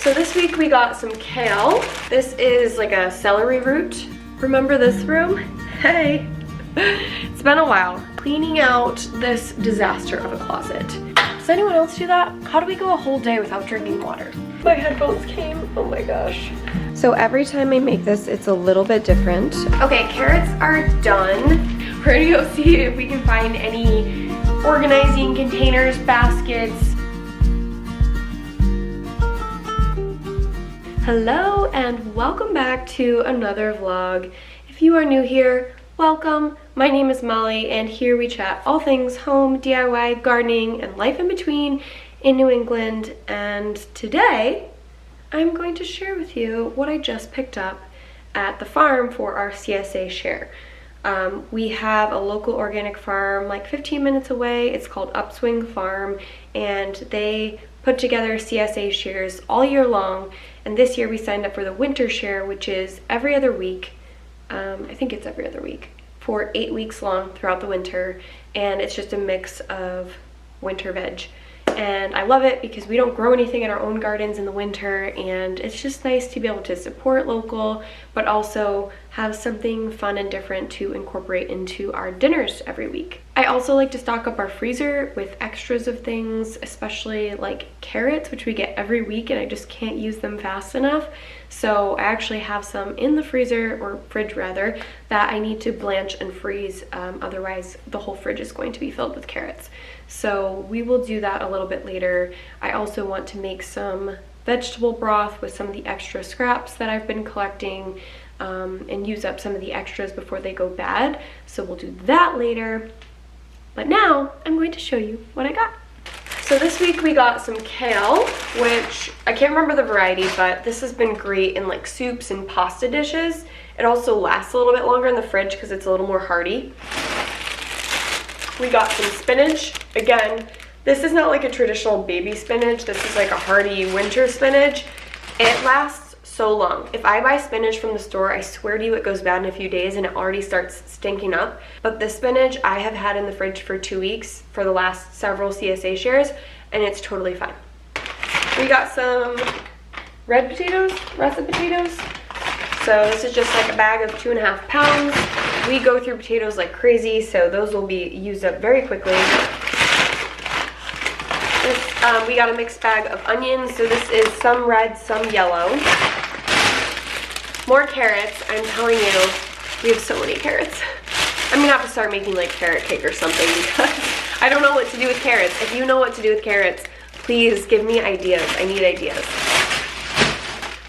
So this week we got some kale. This is like a celery root. Remember this room? Hey. It's been a while. Cleaning out this disaster of a closet. Does anyone else do that? How do we go a whole day without drinking water? My headphones came. Oh my gosh. So every time I make this, it's a little bit different. Okay, carrots are done. We're gonna go see if we can find any organizing containers, baskets. Hello and welcome back to another vlog. If you are new here, welcome. My name is Molly and here we chat all things home, DIY, gardening, and life in between in New England. And today, I'm going to share with you what I just picked up at the farm for our CSA share. We have a local organic farm like 15 minutes away. It's called Upswing Farm and they put together CSA shares all year long. And this year we signed up for the winter share, which is every other week. I think it's every other week for 8 weeks long throughout the winter. And it's just a mix of winter veg. And I love it because we don't grow anything in our own gardens in the winter, and it's just nice to be able to support local, but also have something fun and different to incorporate into our dinners every week. I also like to stock up our freezer with extras of things, especially like carrots, which we get every week and I just can't use them fast enough. So I actually have some in the freezer, or fridge rather, that I need to blanch and freeze, otherwise the whole fridge is going to be filled with carrots. So we will do that a little bit later. I also want to make some vegetable broth with some of the extra scraps that I've been collecting, and use up some of the extras before they go bad. So we'll do that later. But now I'm going to show you what I got. So this week we got some kale, which I can't remember the variety, but this has been great in like soups and pasta dishes. It also lasts a little bit longer in the fridge because it's a little more hardy. We got some spinach. Again, this is not like a traditional baby spinach. This is like a hardy winter spinach. It lasts so long. If I buy spinach from the store, I swear to you it goes bad in a few days and it already starts stinking up. But this spinach I have had in the fridge for 2 weeks for the last several CSA shares, and it's totally fine. We got some red potatoes, russet potatoes. So this is just like a bag of 2.5 pounds. We go through potatoes like crazy, so those will be used up very quickly. We got a mixed bag of onions, so this is some red, some yellow. More carrots. I'm telling you, we have so many carrots. I'm gonna have to start making like carrot cake or something because I don't know what to do with carrots. If you know what to do with carrots, please give me ideas. I need ideas.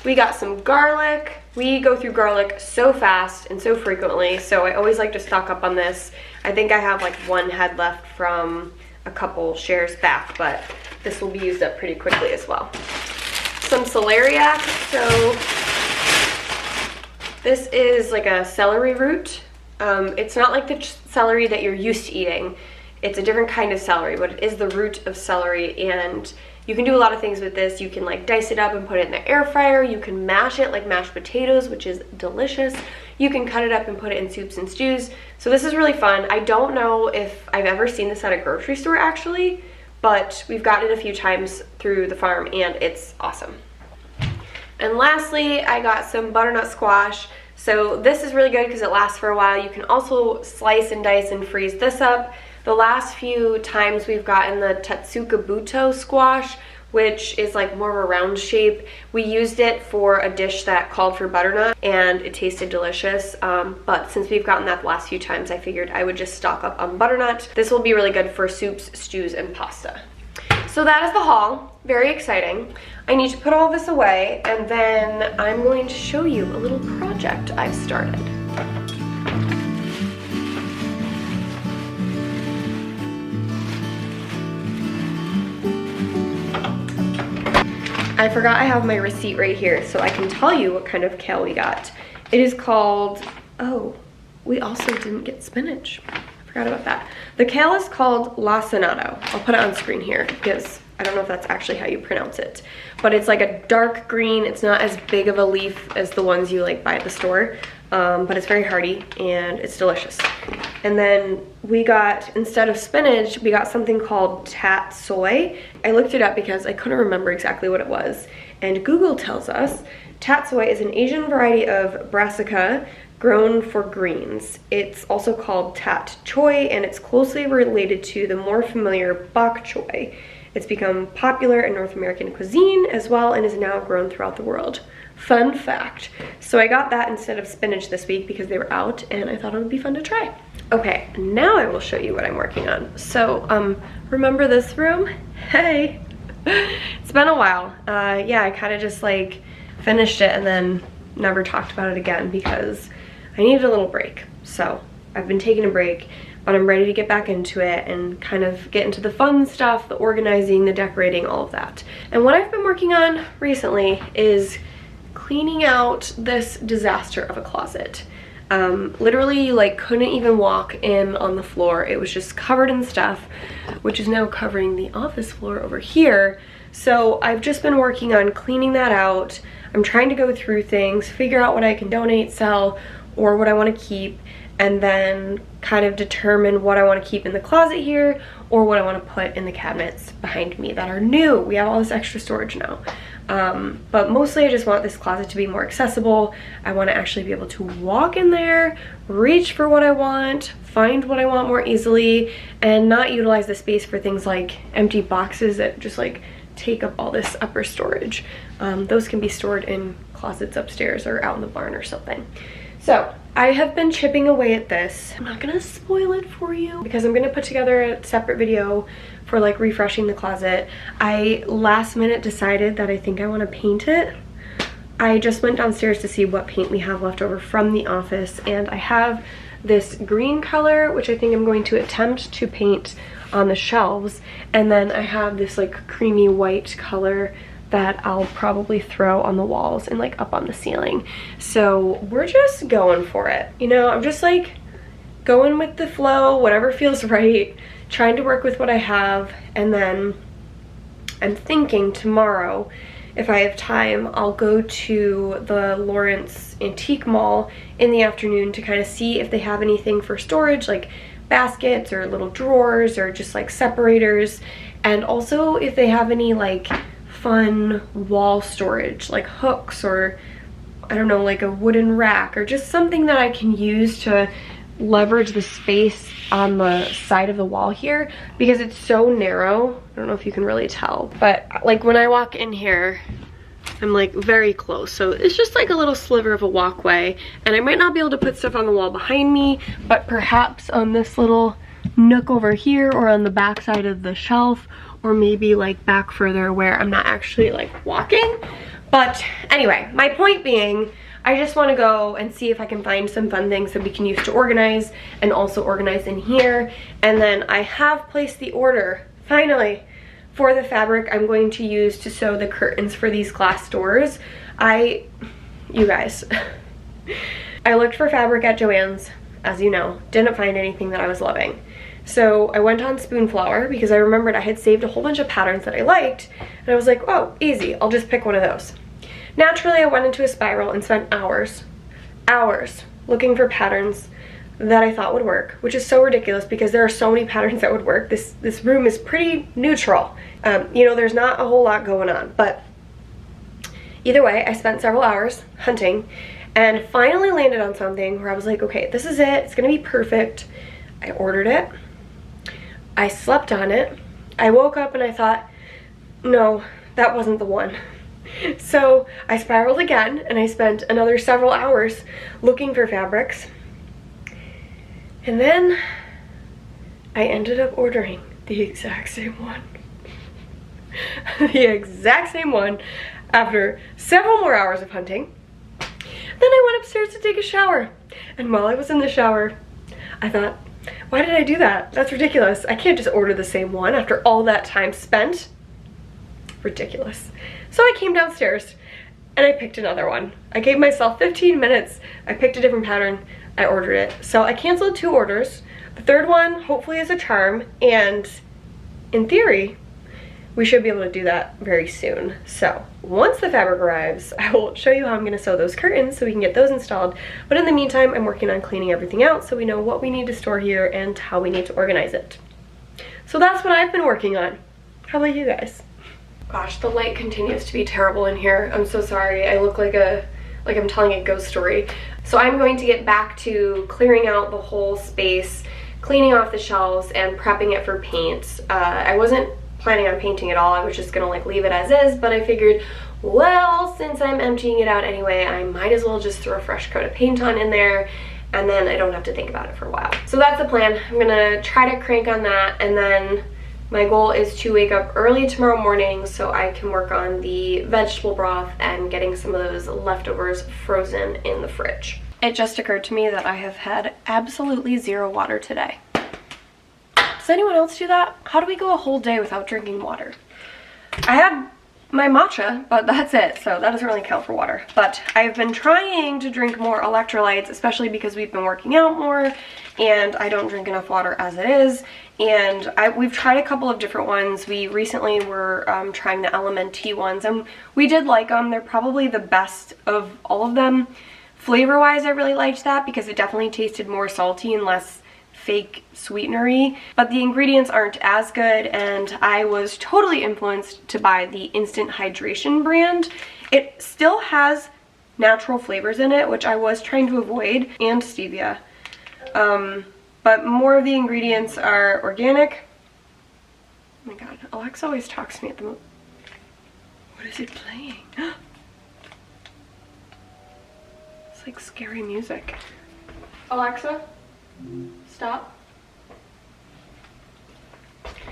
We got some garlic. We go through garlic so fast and so frequently, so I always like to stock up on this. I think I have like 1 head left from a couple shares back, but this will be used up pretty quickly as well. Some celeriac. So this is like a celery root. It's not like the celery that you're used to eating. It's a different kind of celery, but it is the root of celery, and you can do a lot of things with this. You can like dice it up and put it in the air fryer. You can mash it like mashed potatoes, which is delicious. You can cut it up and put it in soups and stews. So this is really fun. I don't know if I've ever seen this at a grocery store actually, but we've gotten it a few times through the farm and it's awesome. And lastly, I got some butternut squash. So this is really good because it lasts for a while. You can also slice and dice and freeze this up. The last few times we've gotten the Tatsukabuto squash, which is like more of a round shape. We used it for a dish that called for butternut and it tasted delicious. But since we've gotten that the last few times, I figured I would just stock up on butternut. This will be really good for soups, stews, and pasta. So that is the haul. Very exciting. I need to put all this away and then I'm going to show you a little project I've started. I forgot I have my receipt right here, so I can tell you what kind of kale we got. It is called, oh, we also didn't get spinach. I forgot about that. The kale is called lacinato. I'll put it on screen here because I don't know if that's actually how you pronounce it. But it's like a dark green. It's not as big of a leaf as the ones you like buy at the store. But it's very hearty and it's delicious. And then we got, instead of spinach, we got something called tat soy. I looked it up because I couldn't remember exactly what it was. And Google tells us tatsoi is an Asian variety of brassica grown for greens. It's also called tat choy, and it's closely related to the more familiar bok choy. It's become popular in North American cuisine as well and is now grown throughout the world. Fun fact. So I got that instead of spinach this week because they were out and I thought it would be fun to try. Okay, now I will show you what I'm working on. So, remember this room? Hey! It's been a while. Yeah, I kind of just like finished it and then never talked about it again because I needed a little break. So I've been taking a break, but I'm ready to get back into it and kind of get into the fun stuff, the organizing, the decorating, all of that. And what I've been working on recently is cleaning out this disaster of a closet. Literally, you like couldn't even walk in on the floor. It was just covered in stuff, which is now covering the office floor over here. So I've just been working on cleaning that out. I'm trying to go through things, figure out what I can donate, sell, or what I want to keep, and then kind of determine what I want to keep in the closet here or what I want to put in the cabinets behind me that are new. We have all this extra storage now. But mostly I just want this closet to be more accessible. I want to actually be able to walk in there, reach for what I want, find what I want more easily, and not utilize the space for things like empty boxes that just like take up all this upper storage. Those can be stored in closets upstairs or out in the barn or something. So I have been chipping away at this. I'm not gonna spoil it for you because I'm gonna put together a separate video for like refreshing the closet. I last minute decided that I think I want to paint it. I just went downstairs to see what paint we have left over from the office, and I have this green color which I think I'm going to attempt to paint on the shelves, and then I have this like creamy white color that I'll probably throw on the walls and like up on the ceiling. So we're just going for it, you know. I'm just like going with the flow, whatever feels right, trying to work with what I have. And then I'm thinking tomorrow, if I have time, I'll go to the Lawrence Antique Mall in the afternoon to kind of see if they have anything for storage, like baskets or little drawers or just like separators, and also if they have any like fun wall storage, like hooks or I don't know, like a wooden rack or just something that I can use to leverage the space on the side of the wall here because it's so narrow. I don't know if you can really tell, but like when I walk in here, I'm like very close. So it's just like a little sliver of a walkway, and I might not be able to put stuff on the wall behind me, but perhaps on this little nook over here or on the back side of the shelf, or maybe like back further where I'm not actually like walking. But anyway, my point being, I just want to go and see if I can find some fun things that we can use to organize and also organize in here. And then I have placed the order, finally, for the fabric I'm going to use to sew the curtains for these glass doors. You guys, I looked for fabric at Joann's, as you know, didn't find anything that I was loving. So I went on Spoonflower because I remembered I had saved a whole bunch of patterns that I liked, and I was like, oh, easy, I'll just pick one of those. Naturally, I went into a spiral and spent hours looking for patterns that I thought would work, which is so ridiculous because there are so many patterns that would work. This room is pretty neutral. You know, there's not a whole lot going on, but either way, I spent several hours hunting and finally landed on something where I was like, okay, this is it, it's gonna be perfect. I ordered it, I slept on it, I woke up and I thought, no, that wasn't the one. So I spiraled again and I spent another several hours looking for fabrics. And then I ended up ordering the exact same one. The exact same one after several more hours of hunting. Then I went upstairs to take a shower. And while I was in the shower, I thought, why did I do that? That's ridiculous. I can't just order the same one after all that time spent. Ridiculous. So I came downstairs and I picked another one. I gave myself 15 minutes. I picked a different pattern. I ordered it. So I canceled 2 orders. The third one hopefully is a charm, and in theory, we should be able to do that very soon. So once the fabric arrives, I will show you how I'm gonna sew those curtains so we can get those installed. But in the meantime, I'm working on cleaning everything out so we know what we need to store here and how we need to organize it. So that's what I've been working on. How about you guys? Gosh, the light continues to be terrible in here. I'm so sorry. I look like I'm telling a ghost story. So I'm going to get back to clearing out the whole space, cleaning off the shelves, and prepping it for paint. I wasn't planning on painting it all. I was just gonna like leave it as is, but I figured, well, since I'm emptying it out anyway, I might as well just throw a fresh coat of paint on in there, and then I don't have to think about it for a while. So that's the plan. I'm gonna try to crank on that, and then my goal is to wake up early tomorrow morning so I can work on the vegetable broth and getting some of those leftovers frozen in the fridge. It just occurred to me that I have had absolutely zero water today. Does anyone else do that? How do we go a whole day without drinking water? I had my matcha, but that's it, so that doesn't really count for water. But I've been trying to drink more electrolytes, especially because we've been working out more and I don't drink enough water as it is. And we've tried a couple of different ones. We recently were trying the LMNT ones, and we did like them. They're probably the best of all of them. Flavor-wise, I really liked that because it definitely tasted more salty and less fake sweetenery, but the ingredients aren't as good, and I was totally influenced to buy the Instant Hydration brand. It still has natural flavors in it, which I was trying to avoid, and stevia. But more of the ingredients are organic. Oh my god, Alexa always talks to me at the moment. What is it playing? It's like scary music. Alexa, stop.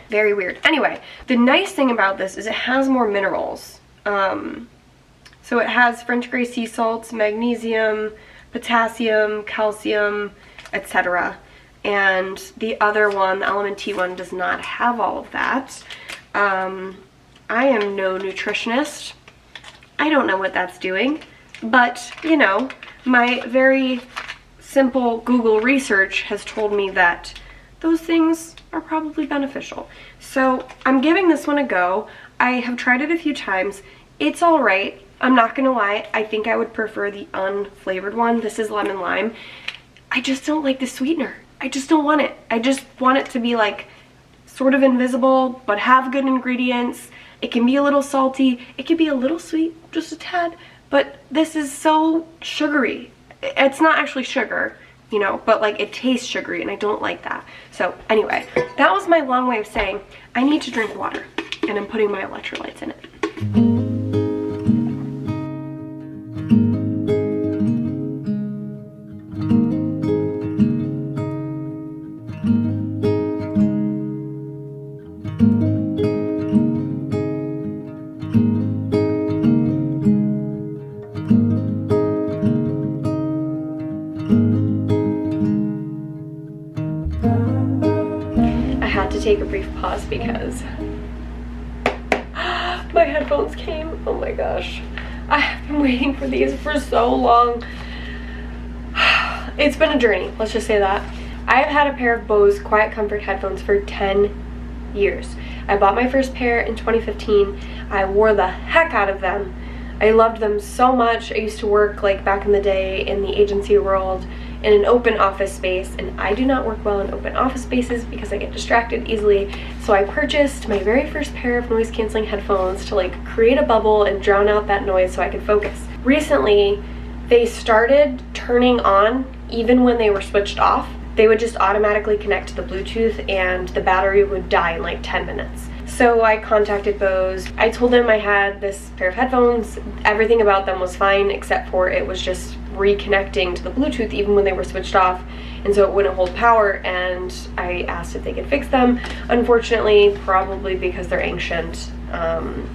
Very weird. Anyway, the nice thing about this is it has more minerals. So it has French gray sea salts, magnesium, potassium, calcium, etc. And the other one, the LMNT one, does not have all of that. I am no nutritionist. I don't know what that's doing, but you know, my very simple Google research has told me that those things are probably beneficial. So I'm giving this one a go. I have tried it a few times. It's all right. I'm not gonna lie, I think I would prefer the unflavored one. This is lemon lime. I just don't like the sweetener. I just don't want it. I just want it to be like sort of invisible, but have good ingredients. It can be a little salty. It can be a little sweet, just a tad, but this is so sugary. It's not actually sugar, you know, but like it tastes sugary, and I don't like that. So anyway, that was my long way of saying I need to drink water, and I'm putting my electrolytes in it. Take a brief pause because my headphones came. Oh my gosh, I have been waiting for these for so long. It's been a journey, let's just say that. I've had a pair of Bose Quiet Comfort headphones for 10 years. I bought my first pair in 2015. I wore the heck out of them. I loved them so much. I used to work like back in the day in the agency world in an open office space, and I do not work well in open office spaces because I get distracted easily. So I purchased my very first pair of noise canceling headphones to like create a bubble and drown out that noise so I could focus. Recently, they started turning on even when they were switched off. They would just automatically connect to the Bluetooth and the battery would die in like 10 minutes. So I contacted Bose. I told them I had this pair of headphones. Everything about them was fine except for it was just reconnecting to the Bluetooth even when they were switched off, and so it wouldn't hold power, and I asked if they could fix them. Unfortunately, probably because they're ancient,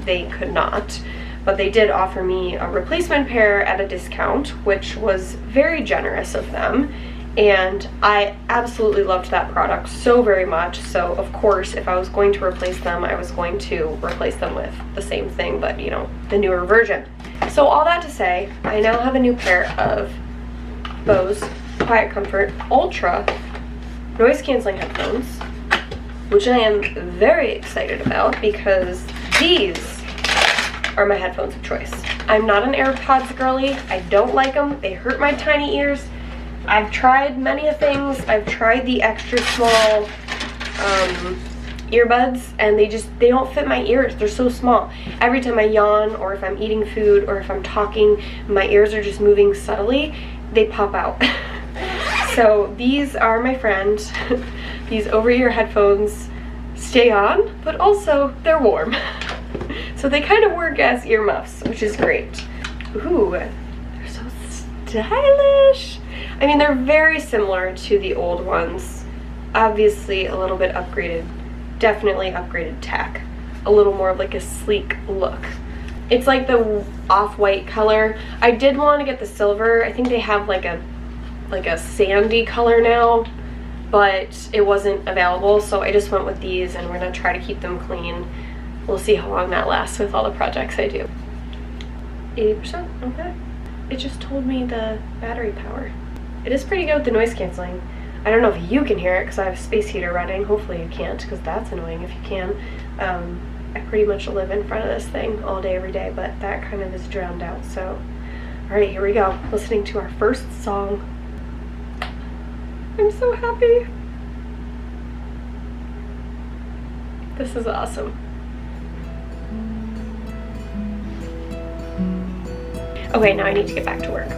they could not, but they did offer me a replacement pair at a discount, which was very generous of them, and I absolutely loved that product so very much. So of course, if I was going to replace them, I was going to replace them with the same thing, but you know, the newer version. So all that to say, I now have a new pair of Bose Quiet Comfort Ultra noise canceling headphones, which I am very excited about because these are my headphones of choice. I'm not an AirPods girly. I don't like them. They hurt my tiny ears. I've tried many things. I've tried the extra small earbuds, and they don't fit my ears. They're so small. Every time I yawn, or if I'm eating food, or if I'm talking, my ears are just moving subtly, they pop out. So these are my friend. These over-ear headphones stay on, but also they're warm. So they kind of work as earmuffs, which is great. Ooh, they're so stylish. I mean, they're very similar to the old ones. Obviously a little bit upgraded, definitely upgraded tech. A little more of like a sleek look. It's like the off-white color. I did want to get the silver. I think they have like a sandy color now, but it wasn't available, so I just went with these, and we're gonna try to keep them clean. We'll see how long that lasts with all the projects I do. 80%, okay. It just told me the battery power. It is pretty good with the noise canceling. I don't know if you can hear it because I have a space heater running. Hopefully you can't, because that's annoying if you can. I pretty much live in front of this thing all day, every day, but that kind of is drowned out, so. All right, here we go. Listening to our first song. I'm so happy. This is awesome. Okay, now I need to get back to work.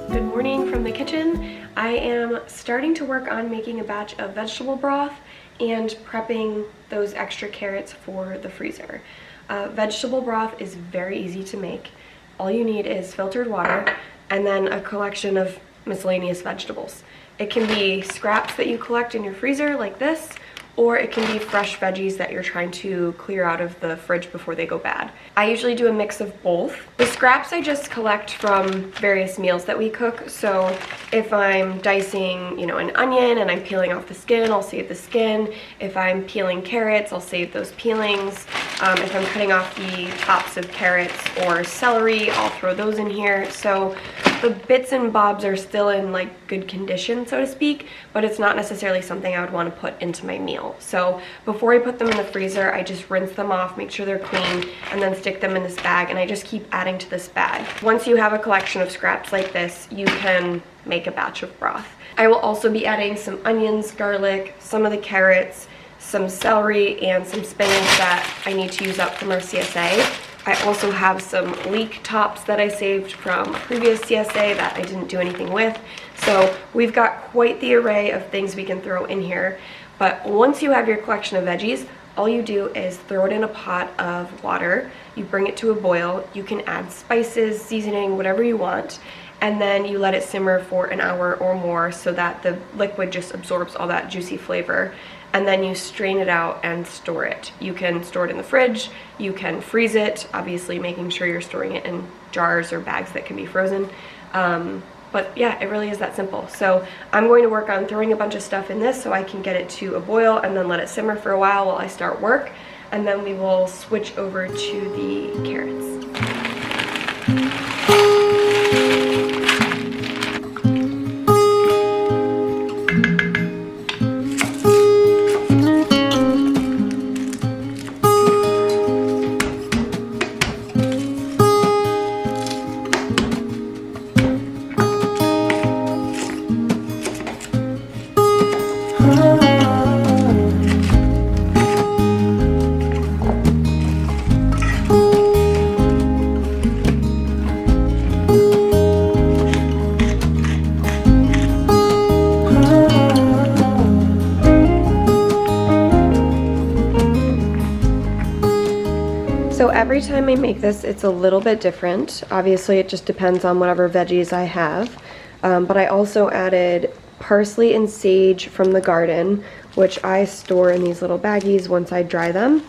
Good morning from the kitchen. I am starting to work on making a batch of vegetable broth and prepping those extra carrots for the freezer. Vegetable broth is very easy to make. All you need is filtered water and then a collection of miscellaneous vegetables. It can be scraps that you collect in your freezer like this, or it can be fresh veggies that you're trying to clear out of the fridge before they go bad. I usually do a mix of both. The scraps I just collect from various meals that we cook. So if I'm dicing, you know, an onion and I'm peeling off the skin, I'll save the skin. If I'm peeling carrots, I'll save those peelings. If I'm cutting off the tops of carrots or celery, I'll throw those in here. So the bits and bobs are still in like good condition, so to speak, but it's not necessarily something I would want to put into my meal. So before I put them in the freezer, I just rinse them off, make sure they're clean, and then stick them in this bag, and I just keep adding to this bag. Once you have a collection of scraps like this, you can make a batch of broth. I will also be adding some onions, garlic, some of the carrots, some celery, and some spinach that I need to use up from our CSA. I also have some leek tops that I saved from a previous CSA that I didn't do anything with. So we've got quite the array of things we can throw in here. But once you have your collection of veggies, all you do is throw it in a pot of water. You bring it to a boil. You can add spices, seasoning, whatever you want. And then you let it simmer for an hour or more so that the liquid just absorbs all that juicy flavor. And then you strain it out and store it. You can store it in the fridge, you can freeze it, obviously making sure you're storing it in jars or bags that can be frozen. But yeah, it really is that simple. So I'm going to work on throwing a bunch of stuff in this so I can get it to a boil and then let it simmer for a while I start work. And then we will switch over to the carrots. So every time I make this, it's a little bit different. Obviously, it just depends on whatever veggies I have. But I also added parsley and sage from the garden, which I store in these little baggies once I dry them.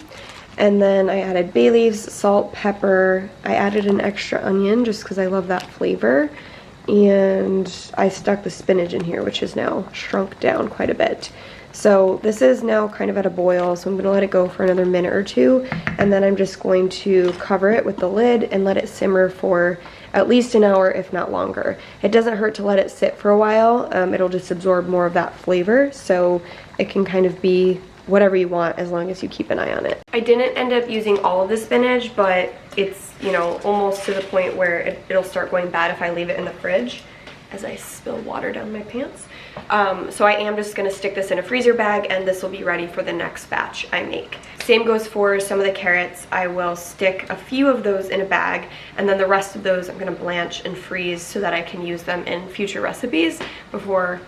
And then I added bay leaves, salt, pepper. I added an extra onion just because I love that flavor. And I stuck the spinach in here, which is now shrunk down quite a bit. So this is now kind of at a boil, so I'm going to let it go for another minute or two, and then I'm just going to cover it with the lid and let it simmer for at least an hour, if not longer. It doesn't hurt to let it sit for a while. It'll just absorb more of that flavor, so it can kind of be whatever you want as long as you keep an eye on it. I didn't end up using all of the spinach, but it's, you know, almost to the point where it'll start going bad if I leave it in the fridge, as I spill water down my pants. So I am just gonna stick this in a freezer bag, and this will be ready for the next batch I make. Same goes for some of the carrots. I will stick a few of those in a bag, and then the rest of those I'm gonna blanch and freeze so that I can use them in future recipes before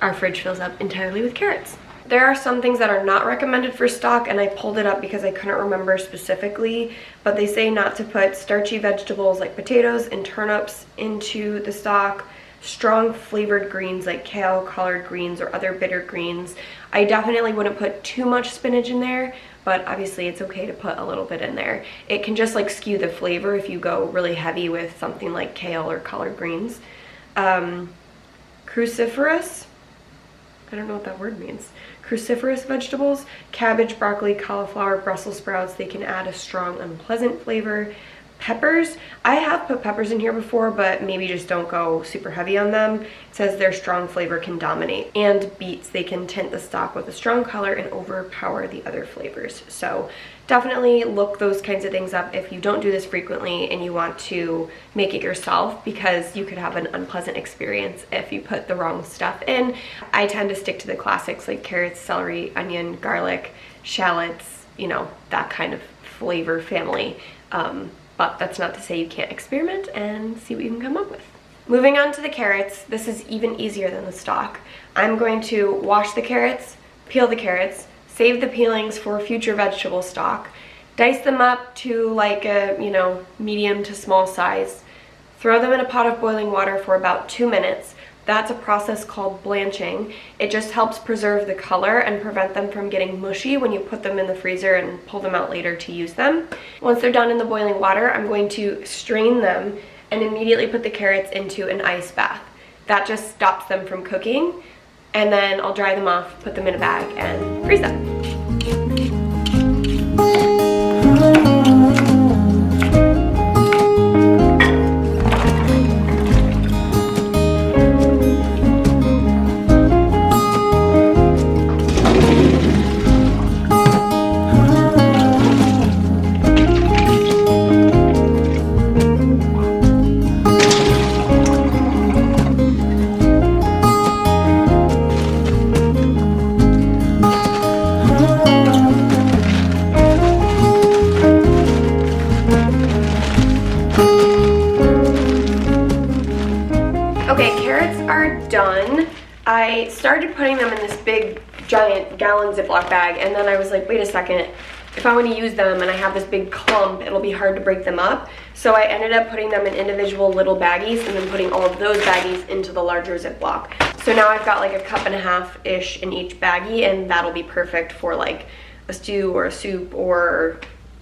our fridge fills up entirely with carrots. There are some things that are not recommended for stock, and I pulled it up because I couldn't remember specifically, but they say not to put starchy vegetables like potatoes and turnips into the stock, strong flavored greens like kale, collard greens, or other bitter greens. I definitely wouldn't put too much spinach in there, but obviously it's okay to put a little bit in there. It can just like skew the flavor if you go really heavy with something like kale or collard greens. Cruciferous, I don't know what that word means. Cruciferous vegetables, cabbage, broccoli, cauliflower, Brussels sprouts, they can add a strong, unpleasant flavor. Peppers, I have put peppers in here before, but maybe just don't go super heavy on them. It says their strong flavor can dominate. And beets, they can tint the stock with a strong color and overpower the other flavors. So definitely look those kinds of things up if you don't do this frequently and you want to make it yourself, because you could have an unpleasant experience if you put the wrong stuff in. I tend to stick to the classics like carrots, celery, onion, garlic, shallots, you know, that kind of flavor family. But that's not to say you can't experiment and see what you can come up with. Moving on to the carrots, this is even easier than the stock. I'm going to wash the carrots, peel the carrots, save the peelings for future vegetable stock, dice them up to like a, you know, medium to small size, throw them in a pot of boiling water for about 2 minutes. That's a process called blanching. It just helps preserve the color and prevent them from getting mushy when you put them in the freezer and pull them out later to use them. Once they're done in the boiling water, I'm going to strain them and immediately put the carrots into an ice bath. That just stops them from cooking, and then I'll dry them off, put them in a bag, and freeze them. Done. I started putting them in this big giant gallon Ziploc bag, and then I was like, wait a second, if I want to use them and I have this big clump, it'll be hard to break them up. So I ended up putting them in individual little baggies and then putting all of those baggies into the larger Ziploc. So now I've got like 1.5 cups-ish in each baggie, and that'll be perfect for like a stew or a soup, or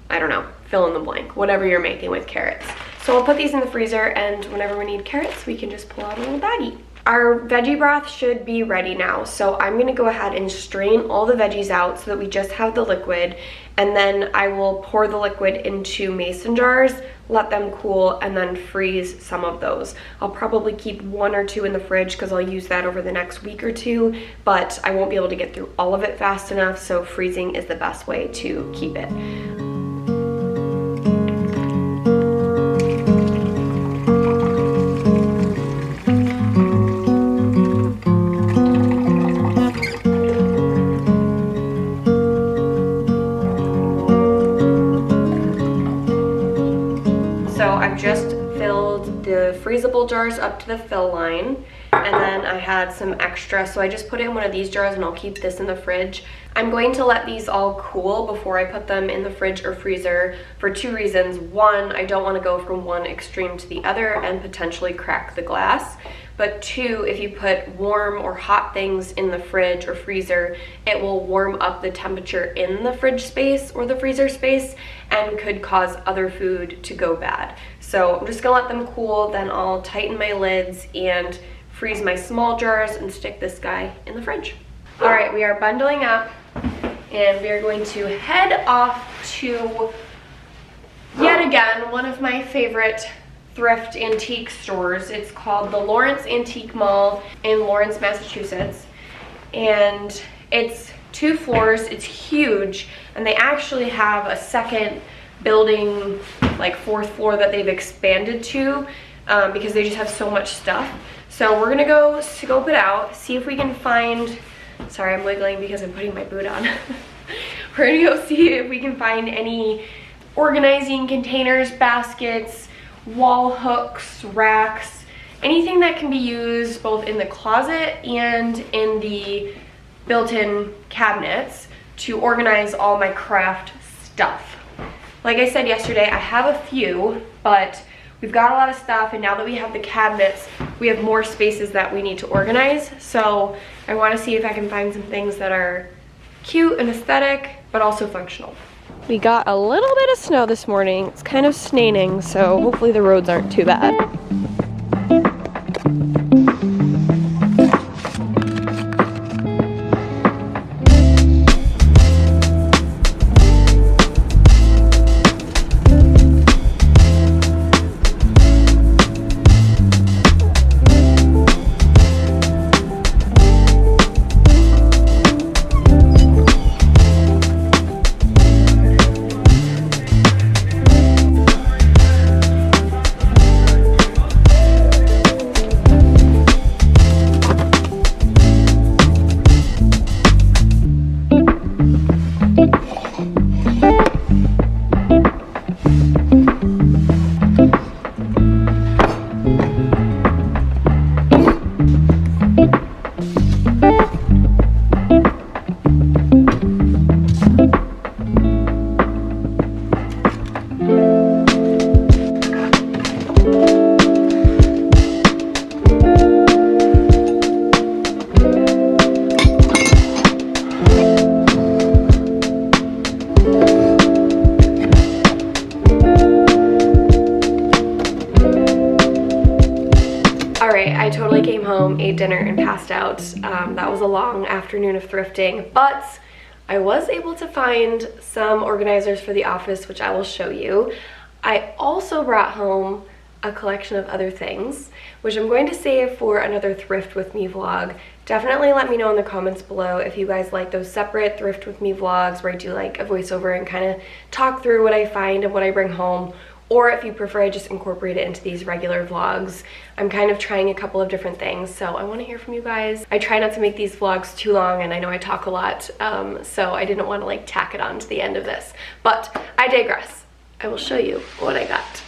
I don't know, fill in the blank, whatever you're making with carrots. So I'll put these in the freezer, and whenever we need carrots, we can just pull out a little baggie. Our veggie broth should be ready now, so I'm gonna go ahead and strain all the veggies out so that we just have the liquid, and then I will pour the liquid into mason jars, let them cool, and then freeze some of those. I'll probably keep 1 or 2 in the fridge because I'll use that over the next week or 2, but I won't be able to get through all of it fast enough, so freezing is the best way to keep it. Just filled the freezable jars up to the fill line, and then I had some extra, so I just put it in one of these jars, and I'll keep this in the fridge. I'm going to let these all cool before I put them in the fridge or freezer for 2 reasons. One, I don't want to go from one extreme to the other and potentially crack the glass. But 2, if you put warm or hot things in the fridge or freezer, it will warm up the temperature in the fridge space or the freezer space and could cause other food to go bad. So I'm just gonna let them cool, then I'll tighten my lids and freeze my small jars and stick this guy in the fridge. All right, we are bundling up, and we are going to head off to, yet again, one of my favorite thrift antique stores. It's called the Lawrence Antique Mall in Lawrence, Massachusetts, and it's 2 floors. It's huge, and they actually have a second building, like 4th floor, that they've expanded to because they just have so much stuff. So we're gonna go scope it out, see if we can find, sorry, I'm wiggling because I'm putting my boot on. We're gonna go see if we can find any organizing containers, baskets, wall hooks, racks, anything that can be used both in the closet and in the built-in cabinets to organize all my craft stuff. Like I said yesterday, I have a few, but we've got a lot of stuff, and now that we have the cabinets, we have more spaces that we need to organize. So I want to see if I can find some things that are cute and aesthetic, but also functional. We got a little bit of snow this morning. It's kind of snaining, so hopefully the roads aren't too bad. I totally came home, ate dinner, and passed out. That was a long afternoon of thrifting, but I was able to find some organizers for the office, which I will show you. I also brought home a collection of other things, which I'm going to save for another Thrift With Me vlog. Definitely let me know in the comments below if you guys like those separate Thrift With Me vlogs where I do like a voiceover and kind of talk through what I find and what I bring home, or if you prefer I just incorporate it into these regular vlogs. I'm kind of trying a couple of different things, so I want to hear from you guys. I try not to make these vlogs too long, and I know I talk a lot, so I didn't want to like tack it on to the end of this, but I digress. I will show you what I got.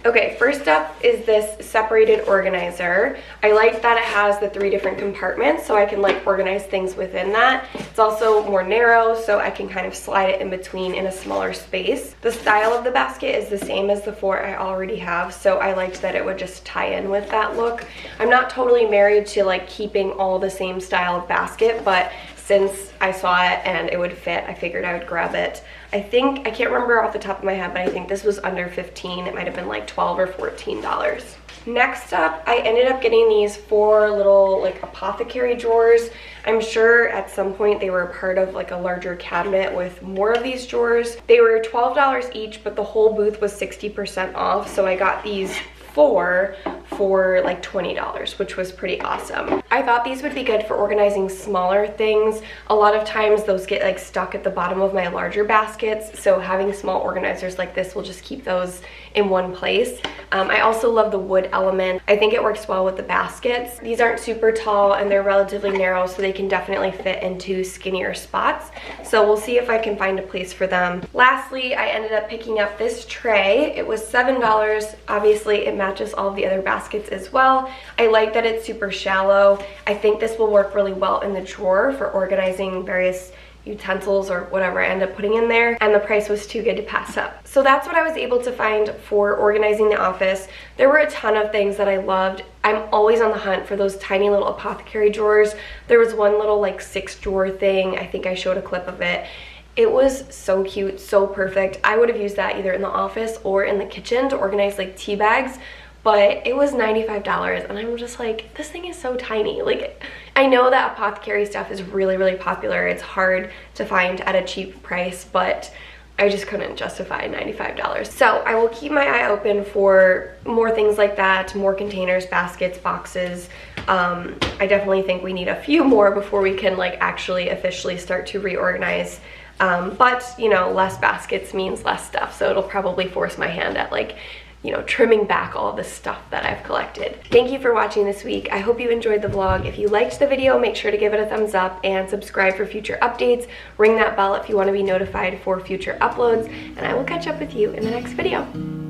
Okay, first up is this separated organizer. I like that it has the 3 different compartments, so I can like organize things within that. It's also more narrow, so I can kind of slide it in between in a smaller space. The style of the basket is the same as the 4 I already have, so I liked that it would just tie in with that look. I'm not totally married to like keeping all the same style of basket, but since I saw it and it would fit, I figured I would grab it. I can't remember off the top of my head, but I think this was under $15. It might have been like $12 or $14. Next up, I ended up getting these 4 little like apothecary drawers. I'm sure at some point they were a part of like a larger cabinet with more of these drawers. They were $12 each, but the whole booth was 60% off, so I got these 4 for like $20, which was pretty awesome. I thought these would be good for organizing smaller things. A lot of times those get like stuck at the bottom of my larger baskets, so having small organizers like this will just keep those in one place. I also love the wood element. I think it works well with the baskets. These aren't super tall and they're relatively narrow, so they can definitely fit into skinnier spots. So we'll see if I can find a place for them. Lastly, I ended up picking up this tray. It was $7. Obviously, it matches all of the other baskets as well. I like that it's super shallow. I think this will work really well in the drawer for organizing various utensils or whatever I end up putting in there, and the price was too good to pass up. So that's what I was able to find for organizing the office. There were a ton of things that I loved. I'm always on the hunt for those tiny little apothecary drawers. There was one little like 6-drawer thing. I think I showed a clip of it. It was so cute, so perfect. I would have used that either in the office or in the kitchen to organize like tea bags, but it was $95 and I'm just like, this thing is so tiny. Like, I know that apothecary stuff is really, really popular. It's hard to find at a cheap price, but I just couldn't justify $95. So I will keep my eye open for more things like that, more containers, baskets, boxes, I definitely think we need a few more before we can like actually officially start to reorganize. But you know, less baskets means less stuff, so it'll probably force my hand at like, you know, trimming back all the stuff that I've collected. Thank you for watching this week. I hope you enjoyed the vlog. If you liked the video, make sure to give it a thumbs up and subscribe for future updates. Ring that bell if you want to be notified for future uploads, and I will catch up with you in the next video.